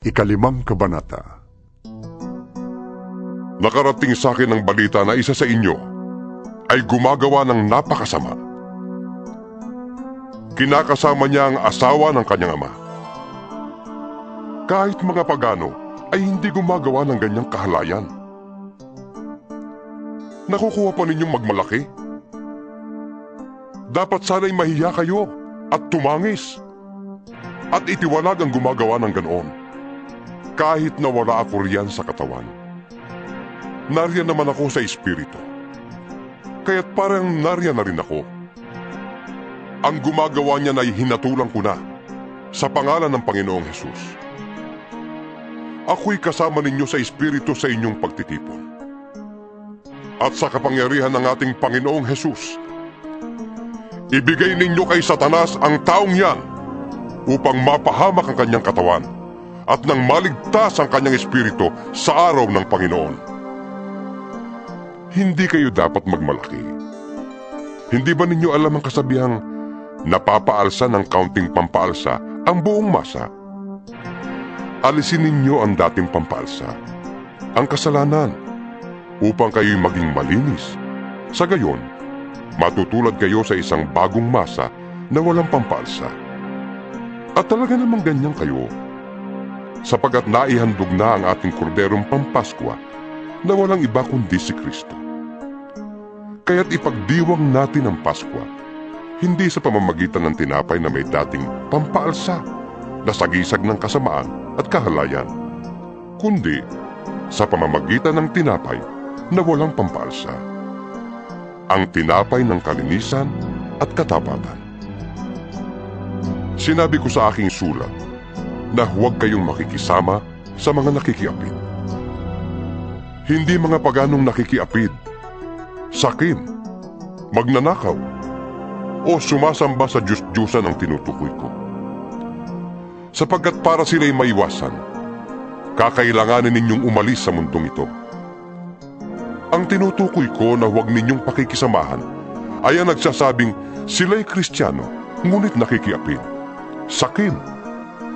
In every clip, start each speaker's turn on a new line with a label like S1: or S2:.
S1: Ikalimang Kabanata.
S2: Nakarating sa akin ang balita na isa sa inyo ay gumagawa ng napakasama. Kinakasama niya ang asawa ng kanyang ama. Kahit mga pagano ay hindi gumagawa ng ganyang kahalayan. Nakukuha pa ninyong magmalaki? Dapat sana'y mahiya kayo at tumangis at itiwalag ang gumagawa ng ganoon. Kahit na wala ako riyan sa katawan, nariyan naman ako sa espiritu. Kaya't parang nariyan na rin ako. Ang gumagawa niya ay hinatulang ko na sa pangalan ng Panginoong Hesus. Ako'y kasama ninyo sa espiritu sa inyong pagtitipon. At sa kapangyarihan ng ating Panginoong Hesus, ibigay ninyo kay Satanas ang taong yan upang mapahamak ang kanyang katawan at nang maligtas ang kanyang espiritu sa araw ng Panginoon. Hindi kayo dapat magmalaki. Hindi ba ninyo alam ang kasabihang napapaalsa ng kaunting pampaalsa ang buong masa? Alisin ninyo ang dating pampaalsa, ang kasalanan, upang kayo'y maging malinis. Sa gayon, matutulad kayo sa isang bagong masa na walang pampaalsa. At talaga namang ganyan kayo, sapagkat naihandog na ang ating korderong pampaskwa na walang iba kundi si Kristo. Kaya't ipagdiwang natin ang Paskwa, hindi sa pamamagitan ng tinapay na may dating pampaalsa na sagisag ng kasamaan at kahalayan, kundi sa pamamagitan ng tinapay na walang pampaalsa, ang tinapay ng kalinisan at katapatan. Sinabi ko sa aking sulat na huwag kayong makikisama sa mga nakikiapid. Hindi mga paganong nakikiapid, sakim, magnanakaw, o sumasamba sa Diyos-Diyosan ang tinutukoy ko. Sapagkat para sila'y maiwasan, kakailanganin ninyong umalis sa mundong ito. Ang tinutukoy ko na huwag ninyong pakikisamahan ay ang nagsasabing sila'y Kristiyano, ngunit nakikiapid, sakim,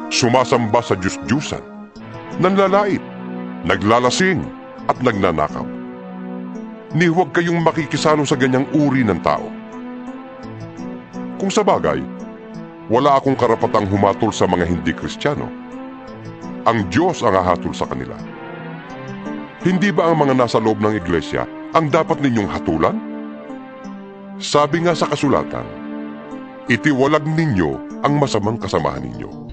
S2: sumasamba sa Diyos-Diyusan, nanlalait, naglalasing, at nagnanakaw. Ni huwag kayong makikisalo sa ganyang uri ng tao. Kung sa bagay, wala akong karapatang humatol sa mga hindi Kristiyano. Ang Diyos ang hahatol sa kanila. Hindi ba ang mga nasa loob ng iglesia ang dapat ninyong hatulan? Sabi nga sa kasulatan, itiwalag ninyo ang masamang kasamahan ninyo.